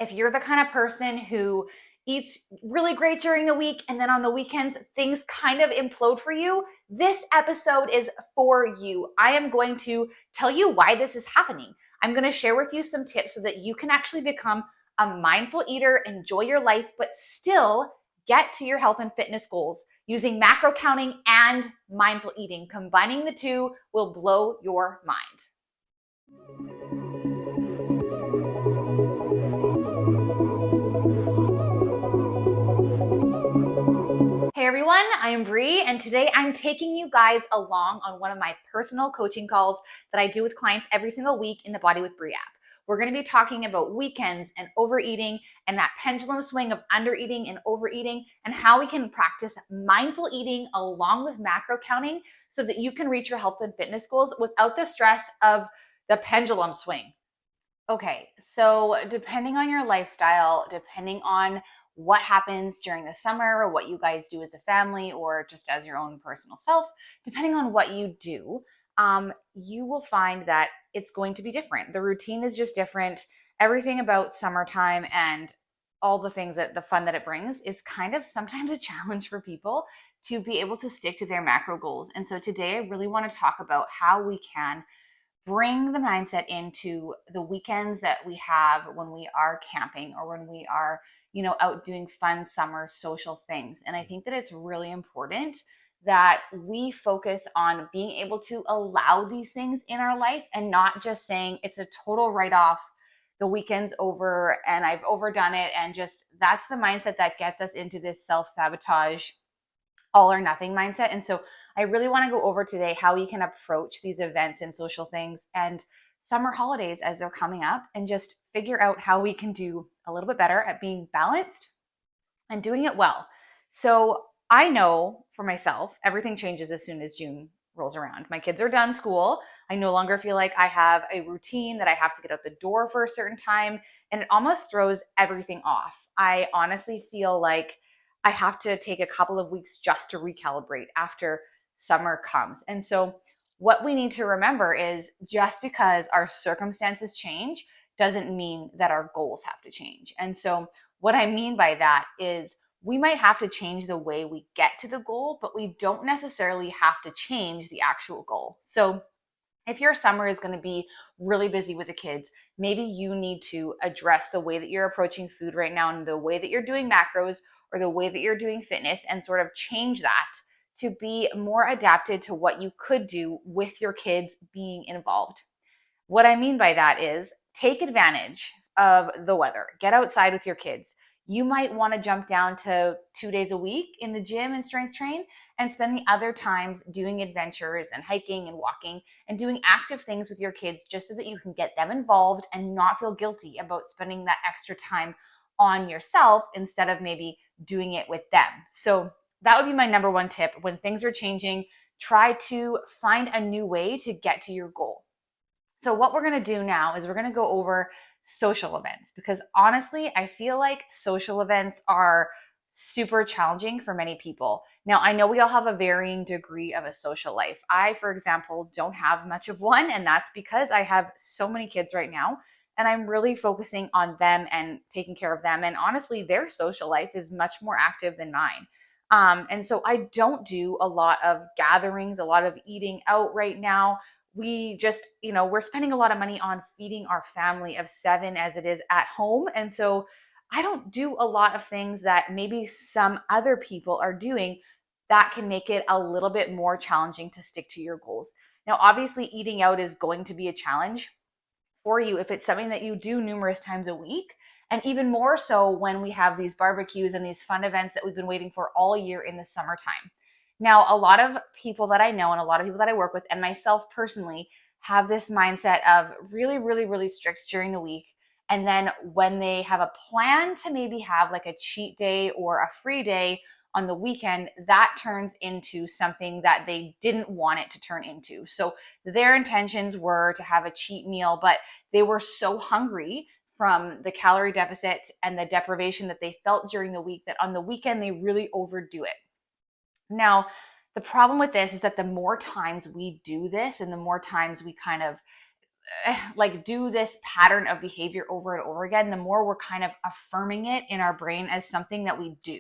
If you're the kind of person who eats really great during the week and then on the weekends things kind of implode for you, this episode is for you. I am going to tell you why this is happening. I'm going to share with you some tips so that you can actually become a mindful eater, enjoy your life, but still get to your health and fitness goals using macro counting and mindful eating. Combining the two will blow your mind. Hey everyone, I am Bree, and today I'm taking you guys along on one of my personal coaching calls that I do with clients every single week in the Body with Bree app. We're going to be talking about weekends and overeating and that pendulum swing of undereating and overeating and how we can practice mindful eating along with macro counting so that you can reach your health and fitness goals without the stress of the pendulum swing. Okay, so depending on your lifestyle, depending on what happens during the summer or what you guys do as a family or just as your own personal self, depending on what you do, you will find that it's going to be different. The routine is just different. Everything about summertime and all the things that the fun that it brings is kind of sometimes a challenge for people to be able to stick to their macro goals. And so today I really want to talk about how we can bring the mindset into the weekends that we have when we are camping or when we are, out doing fun summer social things. And I think that it's really important that we focus on being able to allow these things in our life and not just saying it's a total write-off, the weekend's over and I've overdone it, and just that's the mindset that gets us into this self-sabotage, all or nothing mindset. And so I really want to go over today how we can approach these events and social things and summer holidays as they're coming up and just figure out how we can do a little bit better at being balanced and doing it well. So I know for myself, everything changes as soon as June rolls around. My kids are done school. I no longer feel like I have a routine that I have to get out the door for a certain time, and it almost throws everything off. I honestly feel like I have to take a couple of weeks just to recalibrate after summer comes. And so what we need to remember is just because our circumstances change doesn't mean that our goals have to change. And so what I mean by that is we might have to change the way we get to the goal, but we don't necessarily have to change the actual goal. So if your summer is going to be really busy with the kids, maybe you need to address the way that you're approaching food right now and the way that you're doing macros or the way that you're doing fitness and sort of change that to be more adapted to what you could do with your kids being involved. What I mean by that is take advantage of the weather. Get outside with your kids. You might want to jump down to 2 days a week in the gym and strength train and spend the other times doing adventures and hiking and walking and doing active things with your kids just so that you can get them involved and not feel guilty about spending that extra time on yourself instead of maybe doing it with them. So that would be my number one tip. When things are changing, try to find a new way to get to your goal. So what we're going to do now is we're going to go over social events, because honestly, I feel like social events are super challenging for many people. Now, I know we all have a varying degree of a social life. I, for example, don't have much of one, and that's because I have so many kids right now, and I'm really focusing on them and taking care of them. And honestly, their social life is much more active than mine. And so I don't do a lot of gatherings, a lot of eating out right now. We just, we're spending a lot of money on feeding our family of 7 as it is at home. And so I don't do a lot of things that maybe some other people are doing that can make it a little bit more challenging to stick to your goals. Now, obviously, eating out is going to be a challenge for you if it's something that you do numerous times a week. And even more so when we have these barbecues and these fun events that we've been waiting for all year in the summertime. Now, a lot of people that I know and a lot of people that I work with and myself personally have this mindset of really, really, really strict during the week. And then when they have a plan to maybe have like a cheat day or a free day on the weekend, that turns into something that they didn't want it to turn into. So their intentions were to have a cheat meal, but they were so hungry from the calorie deficit and the deprivation that they felt during the week that on the weekend they really overdo it. Now, the problem with this is that the more times we do this and the more times we kind of like do this pattern of behavior over and over again, the more we're kind of affirming it in our brain as something that we do.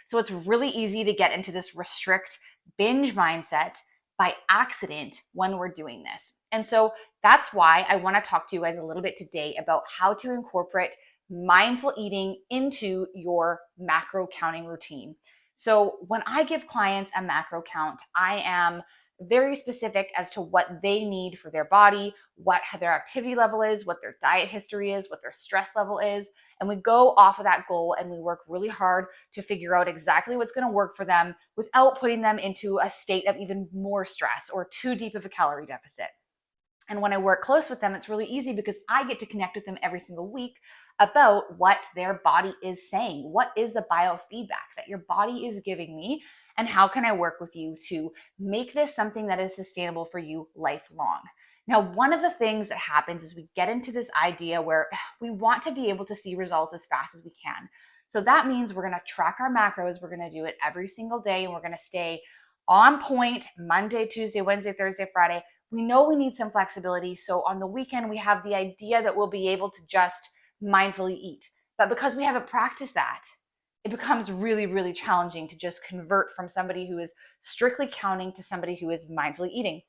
So it's really easy to get into this restrict binge mindset by accident when we're doing this. And so that's why I want to talk to you guys a little bit today about how to incorporate mindful eating into your macro counting routine. So when I give clients a macro count, I am very specific as to what they need for their body, what their activity level is, what their diet history is, what their stress level is. And we go off of that goal and we work really hard to figure out exactly what's going to work for them without putting them into a state of even more stress or too deep of a calorie deficit. And when I work close with them, it's really easy because I get to connect with them every single week about what their body is saying. What is the biofeedback that your body is giving me? And how can I work with you to make this something that is sustainable for you lifelong? Now, one of the things that happens is we get into this idea where we want to be able to see results as fast as we can. So that means we're going to track our macros. We're going to do it every single day, and we're going to stay on point Monday, Tuesday, Wednesday, Thursday, Friday. We know we need some flexibility. So on the weekend, we have the idea that we'll be able to just mindfully eat. But because we haven't practiced that, it becomes really, really challenging to just convert from somebody who is strictly counting to somebody who is mindfully eating.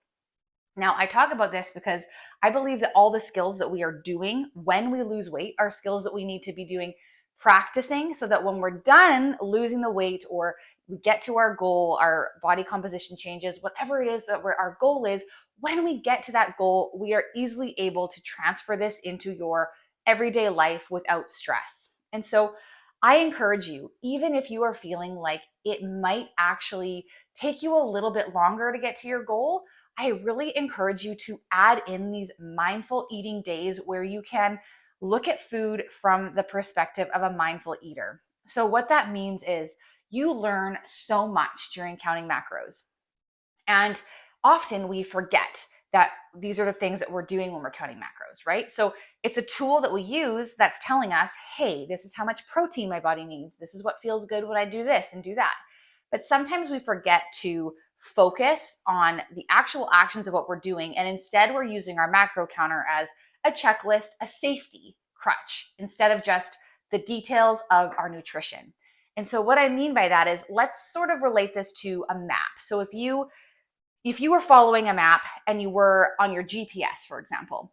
Now, I talk about this because I believe that all the skills that we are doing when we lose weight are skills that we need to be doing practicing so that when we're done losing the weight or we get to our goal, our body composition changes, whatever it is that our goal is, when we get to that goal, we are easily able to transfer this into your everyday life without stress. And so I encourage you, even if you are feeling like it might actually take you a little bit longer to get to your goal, I really encourage you to add in these mindful eating days where you can look at food from the perspective of a mindful eater. So what that means is you learn so much during counting macros. And often we forget that these are the things that we're doing when we're counting macros, right? So it's a tool that we use that's telling us, hey, this is how much protein my body needs. This is what feels good when I do this and do that. But sometimes we forget to focus on the actual actions of what we're doing. And instead, we're using our macro counter as a checklist, a safety crutch, instead of just the details of our nutrition. And so what I mean by that is let's sort of relate this to a map. So if you were following a map and you were on your GPS, for example,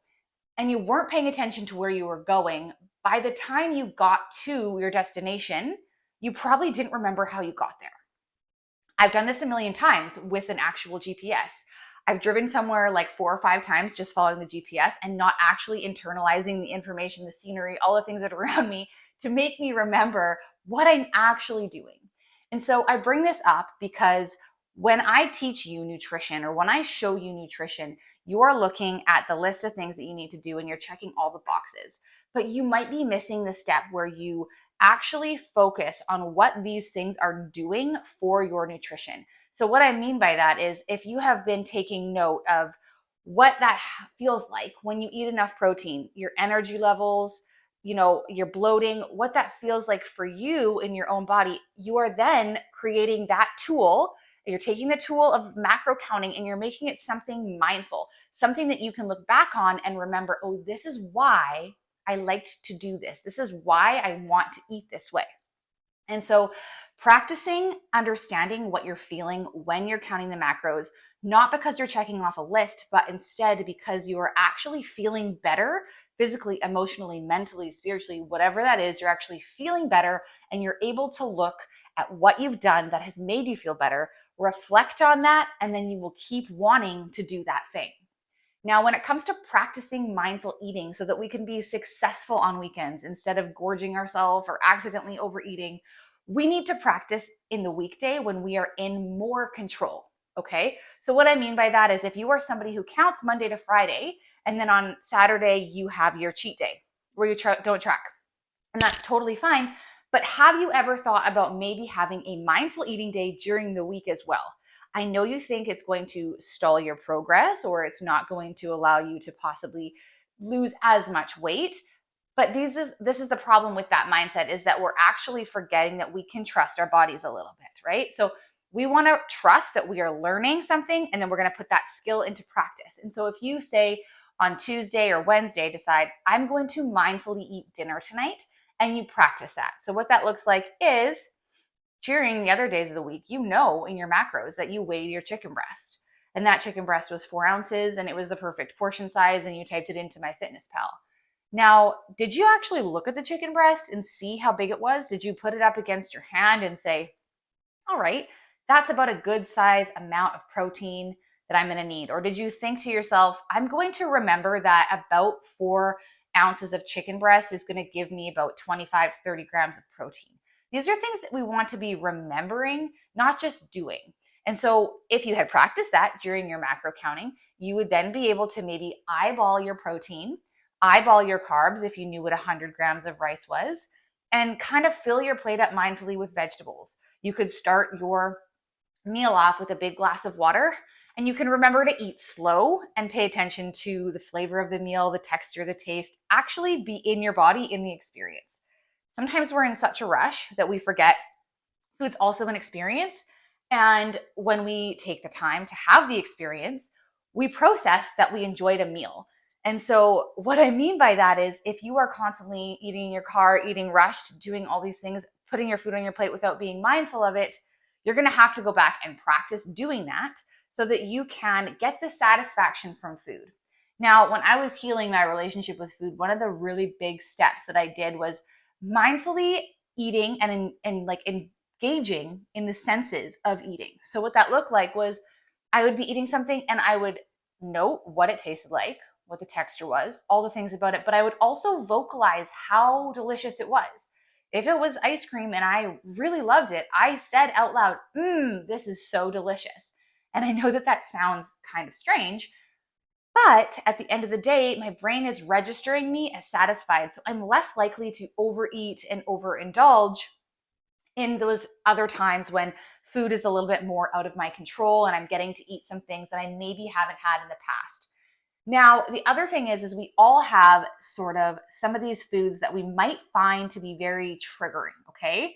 and you weren't paying attention to where you were going, by the time you got to your destination, you probably didn't remember how you got there. I've done this a million times with an actual GPS. I've driven somewhere like 4 or 5 times just following the GPS and not actually internalizing the information, the scenery, all the things that are around me to make me remember what I'm actually doing. And so I bring this up because when I teach you nutrition or when I show you nutrition, you are looking at the list of things that you need to do and you're checking all the boxes. But you might be missing the step where you actually focus on what these things are doing for your nutrition. So what I mean by that is if you have been taking note of what that feels like when you eat enough protein, your energy levels, your bloating, what that feels like for you in your own body, you are then creating that tool. You're taking the tool of macro counting and you're making it something mindful, something that you can look back on and remember, oh, this is why I liked to do this. This is why I want to eat this way. And so practicing understanding what you're feeling when you're counting the macros, not because you're checking off a list, but instead because you are actually feeling better physically, emotionally, mentally, spiritually, whatever that is, you're actually feeling better and you're able to look at what you've done that has made you feel better, reflect on that, and then you will keep wanting to do that thing. Now, when it comes to practicing mindful eating so that we can be successful on weekends instead of gorging ourselves or accidentally overeating, we need to practice in the weekday when we are in more control. Okay. So what I mean by that is if you are somebody who counts Monday to Friday, and then on Saturday you have your cheat day where you don't track, and that's totally fine. But have you ever thought about maybe having a mindful eating day during the week as well? I know you think it's going to stall your progress or it's not going to allow you to possibly lose as much weight. But this is the problem with that mindset, is that we're actually forgetting that we can trust our bodies a little bit, right? So we want to trust that we are learning something and then we're going to put that skill into practice. And so if you say on Tuesday or Wednesday decide, I'm going to mindfully eat dinner tonight, and you practice that. So what that looks like is during the other days of the week, you know in your macros that you weighed your chicken breast. And that chicken breast was 4 ounces and it was the perfect portion size, and you typed it into MyFitnessPal. Now, did you actually look at the chicken breast and see how big it was? Did you put it up against your hand and say, all right, that's about a good size amount of protein that I'm going to need? Or did you think to yourself, I'm going to remember that about 4 ounces of chicken breast is going to give me about 25 to 30 grams of protein? These are things that we want to be remembering, not just doing. And so if you had practiced that during your macro counting, you would then be able to maybe eyeball your protein, eyeball your carbs if you knew what 100 grams of rice was, and kind of fill your plate up mindfully with vegetables. You could start your meal off with a big glass of water, and you can remember to eat slow and pay attention to the flavor of the meal, the texture, the taste, actually be in your body in the experience. Sometimes we're in such a rush that we forget food's also an experience. And when we take the time to have the experience, we process that we enjoyed a meal. And so what I mean by that is if you are constantly eating in your car, eating rushed, doing all these things, putting your food on your plate without being mindful of it, you're going to have to go back and practice doing that so that you can get the satisfaction from food. Now, when I was healing my relationship with food, one of the really big steps that I did was mindfully eating and engaging in the senses of eating. So what that looked like was I would be eating something and I would note what it tasted like, what the texture was, all the things about it, but I would also vocalize how delicious it was. If it was ice cream and I really loved it, I said out loud, this is so delicious. And I know that that sounds kind of strange, but at the end of the day, my brain is registering me as satisfied. So I'm less likely to overeat and overindulge in those other times when food is a little bit more out of my control and I'm getting to eat some things that I maybe haven't had in the past. Now, the other thing is we all have sort of some of these foods that we might find to be very triggering, okay?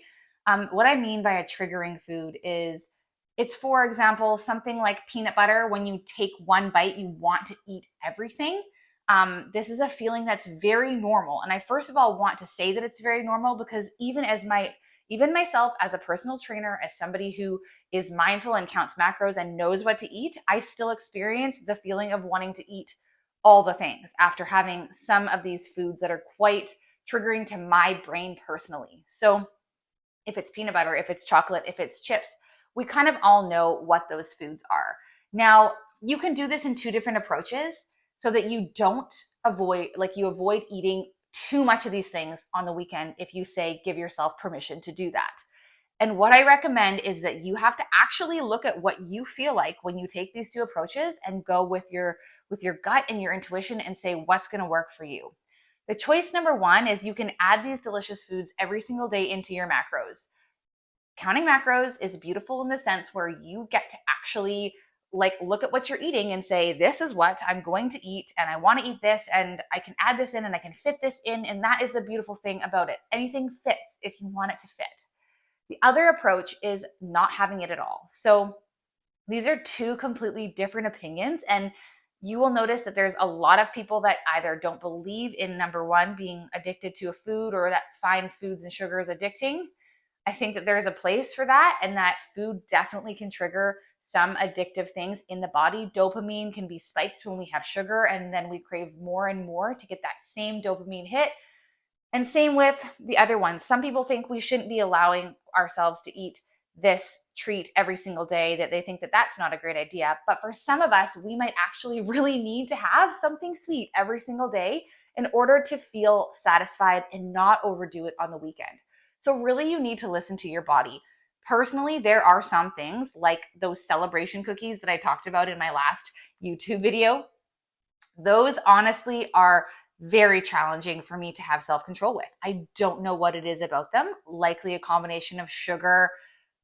What I mean by a triggering food is it's, for example, something like peanut butter. When you take one bite, you want to eat everything. This is a feeling that's very normal. And I first of all want to say that it's very normal because even myself as a personal trainer, as somebody who is mindful and counts macros and knows what to eat, I still experience the feeling of wanting to eat all the things after having some of these foods that are quite triggering to my brain personally. So if it's peanut butter, if it's chocolate, if it's chips, we kind of all know what those foods are. Now, you can do this in 2 different approaches so that you don't avoid eating too much of these things on the weekend if you say give yourself permission to do that. And what I recommend is that you have to actually look at what you feel like when you take these 2 approaches and go with your gut and your intuition and say what's going to work for you. The choice number 1 is you can add these delicious foods every single day into your macros. Counting macros is beautiful in the sense where you get to actually look at what you're eating and say, this is what I'm going to eat, and I want to eat this, and I can add this in, and I can fit this in, and that is the beautiful thing about it. Anything fits if you want it to fit. The other approach is not having it at all. So these are 2 completely different opinions, and you will notice that there's a lot of people that either don't believe in number 1, being addicted to a food, or that find foods and sugars addicting. I think that there's a place for that, and that food definitely can trigger some addictive things in the body. Dopamine can be spiked when we have sugar, and then we crave more and more to get that same dopamine hit. And same with the other ones. Some people think we shouldn't be allowing ourselves to eat this treat every single day, that they think that that's not a great idea. But for some of us, we might actually really need to have something sweet every single day in order to feel satisfied and not overdo it on the weekend. So really, you need to listen to your body. Personally, there are some things like those celebration cookies that I talked about in my last YouTube video. Those honestly are very challenging for me to have self-control with. I don't know what it is about them, likely a combination of sugar,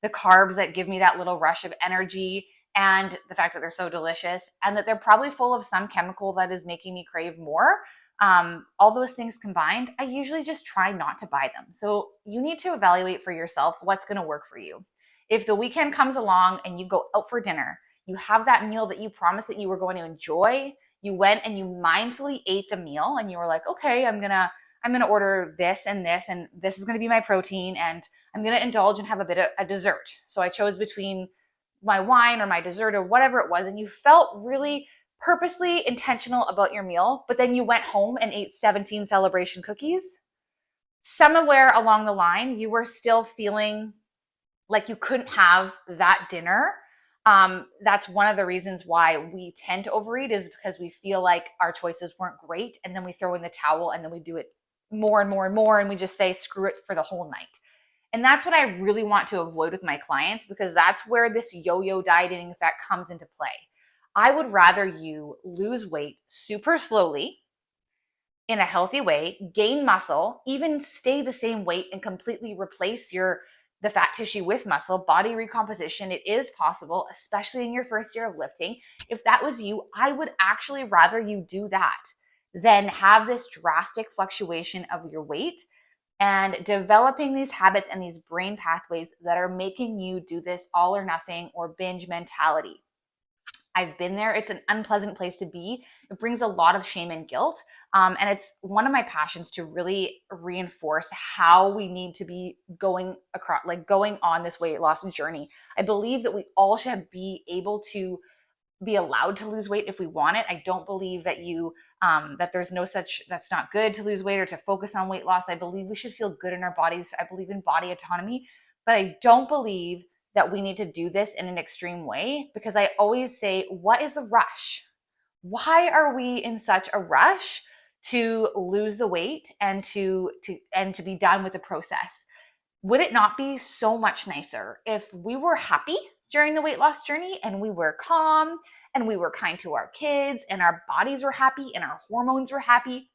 the carbs that give me that little rush of energy, and the fact that they're so delicious, and that they're probably full of some chemical that is making me crave more. All those things combined, I usually just try not to buy them. So you need to evaluate for yourself what's going to work for you. If the weekend comes along and you go out for dinner, you have that meal that you promised that you were going to enjoy, You went and you mindfully ate the meal and you were like, okay, I'm gonna order this, and this is gonna be my protein, and I'm gonna indulge and have a bit of a dessert. So I chose between my wine or my dessert or whatever it was, and you felt really purposely intentional about your meal, but then you went home and ate 17 celebration cookies. Somewhere along the line, you were still feeling like you couldn't have that dinner. That's one of the reasons why we tend to overeat, is because we feel like our choices weren't great, and then we throw in the towel, and then we do it more and more and more, and we just say screw it for the whole night. And that's what I really want to avoid with my clients, because that's where this yo-yo dieting effect comes into play. I would rather you lose weight super slowly in a healthy way, gain muscle, even stay the same weight and completely replace the fat tissue with muscle. Body recomposition, it is possible, especially in your first year of lifting. If that was you, I would actually rather you do that than have this drastic fluctuation of your weight and developing these habits and these brain pathways that are making you do this all or nothing or binge mentality. I've been there. It's an unpleasant place to be. It brings a lot of shame and guilt. And it's one of my passions to really reinforce how we need to be going across, like going on this weight loss journey. I believe that we all should be able to be allowed to lose weight if we want it. I don't believe that that there's no such, that's not good to lose weight or to focus on weight loss. I believe we should feel good in our bodies. I believe in body autonomy, but I don't believe that we need to do this in an extreme way, because I always say, what is the rush? Why are we in such a rush to lose the weight and to be done with the process? Would it not be so much nicer if we were happy during the weight loss journey, and we were calm, and we were kind to our kids, and our bodies were happy, and our hormones were happy?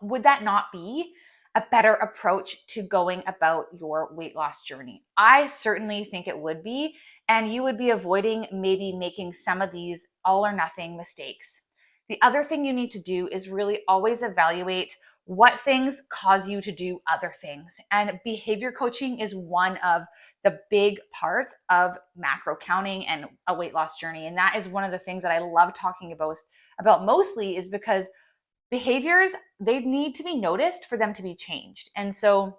Would that not be a better approach to going about your weight loss journey? I certainly think it would be, and you would be avoiding maybe making some of these all or nothing mistakes. The other thing you need to do is really always evaluate what things cause you to do other things. And behavior coaching is one of the big parts of macro counting and a weight loss journey. And that is one of the things that I love talking about mostly, is because behaviors, they need to be noticed for them to be changed. And so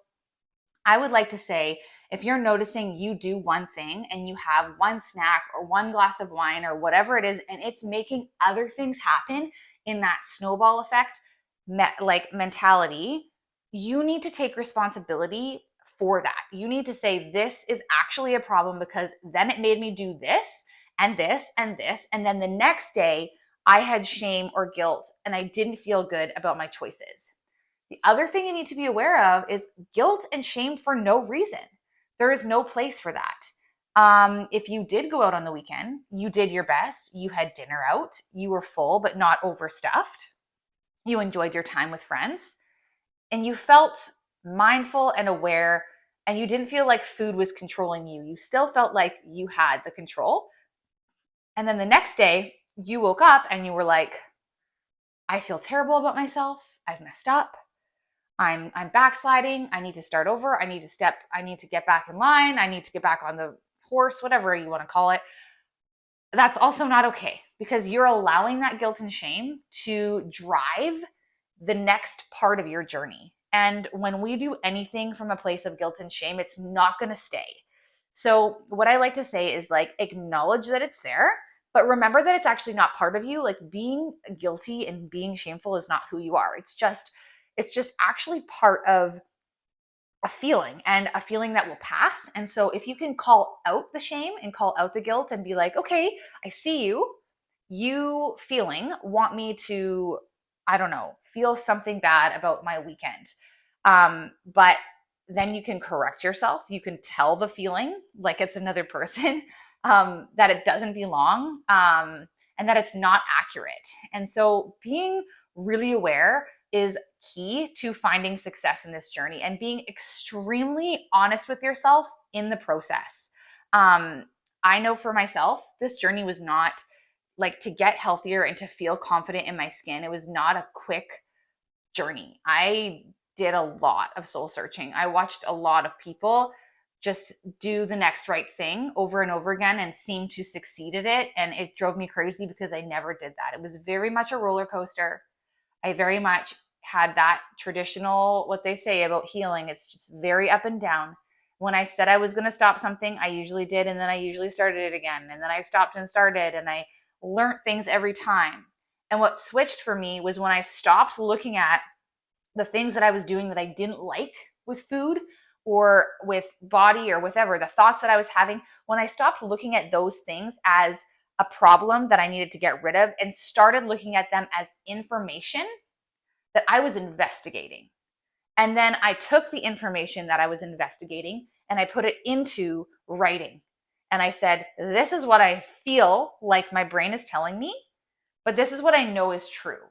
I would like to say, if you're noticing you do one thing and you have one snack or one glass of wine or whatever it is, and it's making other things happen in that snowball effect, like mentality, you need to take responsibility for that. You need to say, this is actually a problem because then it made me do this and this and this. And then the next day I had shame or guilt and I didn't feel good about my choices. The other thing you need to be aware of is guilt and shame for no reason. There is no place for that. If you did go out on the weekend, you did your best, you had dinner out, you were full but not overstuffed, you enjoyed your time with friends, and you felt mindful and aware, and you didn't feel like food was controlling you. You still felt like you had the control. And then the next day, you woke up and you were like, I feel terrible about myself. I've messed up. I'm backsliding. I need to start over. I need to get back in line. I need to get back on the horse, whatever you want to call it. That's also not okay, because you're allowing that guilt and shame to drive the next part of your journey. And when we do anything from a place of guilt and shame, it's not going to stay. So what I like to say is, like, acknowledge that it's there, but remember that it's actually not part of you. Like, being guilty and being shameful is not who you are. It's just actually part of a feeling, and a feeling that will pass. And so if you can call out the shame and call out the guilt and be like, okay, I see you feeling want me to, I don't know, feel something bad about my weekend. But then you can correct yourself. You can tell the feeling like it's another person, that it doesn't belong, and that it's not accurate. And so being really aware is key to finding success in this journey, and being extremely honest with yourself in the process. I know for myself, this journey was not like, to get healthier and to feel confident in my skin, it was not a quick journey. I did a lot of soul searching. I watched a lot of people just do the next right thing over and over again and seem to succeed at it. And it drove me crazy because I never did that. It was very much a roller coaster. I very much had that traditional, what they say about healing. It's just very up and down. When I said I was going to stop something, I usually did. And then I usually started it again. And then I stopped and started, and I learned things every time. And what switched for me was when I stopped looking at the things that I was doing that I didn't like with food or with body or whatever, the thoughts that I was having, when I stopped looking at those things as a problem that I needed to get rid of and started looking at them as information that I was investigating. And then I took the information that I was investigating and I put it into writing. And I said, this is what I feel like my brain is telling me, but this is what I know is true.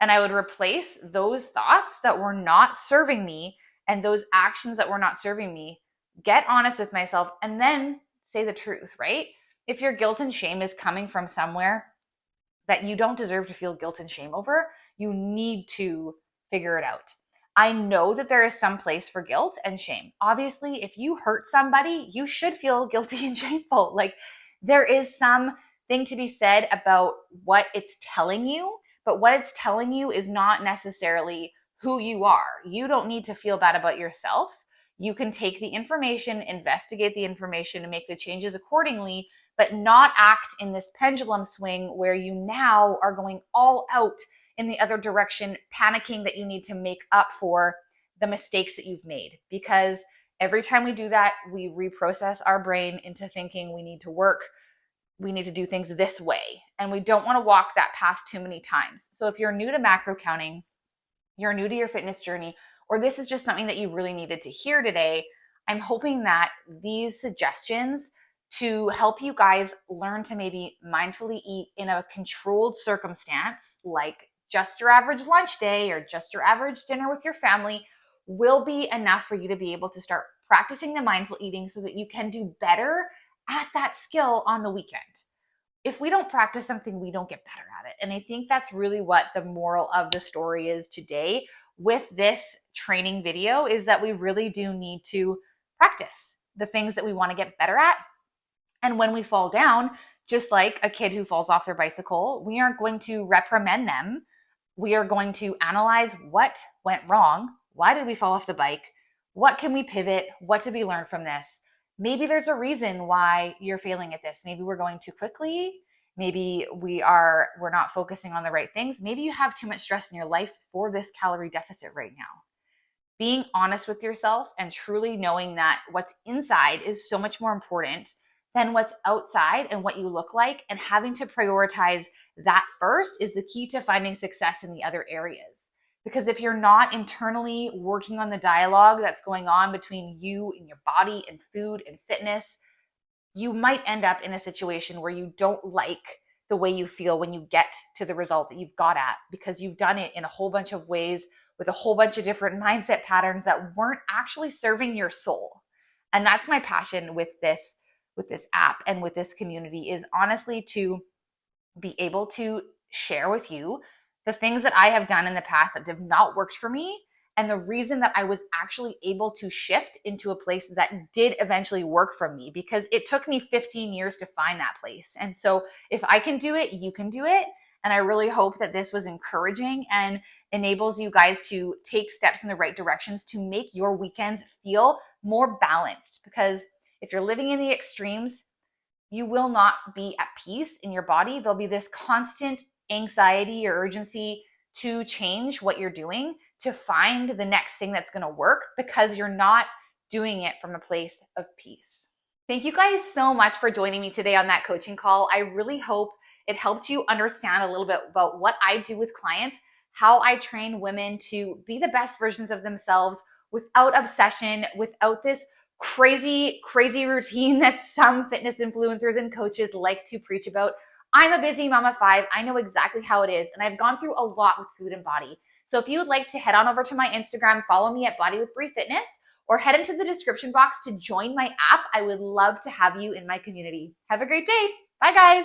And I would replace those thoughts that were not serving me and those actions that were not serving me, get honest with myself, and then say the truth, right? If your guilt and shame is coming from somewhere that you don't deserve to feel guilt and shame over, you need to figure it out. I know that there is some place for guilt and shame. Obviously, if you hurt somebody, you should feel guilty and shameful. Like, there is something to be said about what it's telling you, but what it's telling you is not necessarily who you are. You don't need to feel bad about yourself. You can take the information, investigate the information, and make the changes accordingly, but not act in this pendulum swing where you now are going all out in the other direction, panicking that you need to make up for the mistakes that you've made. Because every time we do that, we reprocess our brain into thinking we need to work, we need to do things this way. And we don't want to walk that path too many times. So if you're new to macro counting, you're new to your fitness journey, or this is just something that you really needed to hear today, I'm hoping that these suggestions to help you guys learn to maybe mindfully eat in a controlled circumstance, like just your average lunch day or just your average dinner with your family, will be enough for you to be able to start practicing the mindful eating so that you can do better at that skill on the weekend. If we don't practice something, we don't get better at it. And I think that's really what the moral of the story is today with this training video, is that we really do need to practice the things that we want to get better at. And when we fall down, just like a kid who falls off their bicycle, we aren't going to reprimand them. We are going to analyze what went wrong. Why did we fall off the bike? What can we pivot? What did we learn from this? Maybe there's a reason why you're failing at this. Maybe we're going too quickly. Maybe we're not focusing on the right things. Maybe you have too much stress in your life for this calorie deficit right now. Being honest with yourself and truly knowing that what's inside is so much more important than what's outside and what you look like, and having to prioritize that first is the key to finding success in the other areas. Because if you're not internally working on the dialogue that's going on between you and your body and food and fitness, you might end up in a situation where you don't like the way you feel when you get to the result that you've got at, because you've done it in a whole bunch of ways with a whole bunch of different mindset patterns that weren't actually serving your soul. And that's my passion with this app and with this community, is honestly to be able to share with you the things that I have done in the past that have not worked for me, and the reason that I was actually able to shift into a place that did eventually work for me, because it took me 15 years to find that place. And so if I can do it, you can do it. And I really hope that this was encouraging and enables you guys to take steps in the right directions to make your weekends feel more balanced. Because if you're living in the extremes, you will not be at peace in your body. There'll be this constant anxiety or urgency to change what you're doing, to find the next thing that's going to work, because you're not doing it from a place of peace. Thank you guys so much for joining me today on that coaching call. I really hope it helped you understand a little bit about what I do with clients, how I train women to be the best versions of themselves without obsession, without this crazy routine that some fitness influencers and coaches like to preach about. I'm a busy mama 5. I know exactly how it is, and I've gone through a lot with food and body. So if you would like to head on over to my Instagram, follow me at Body with Brie Fitness, or head into the description box to join my app. I would love to have you in my community. Have a great day. Bye, guys.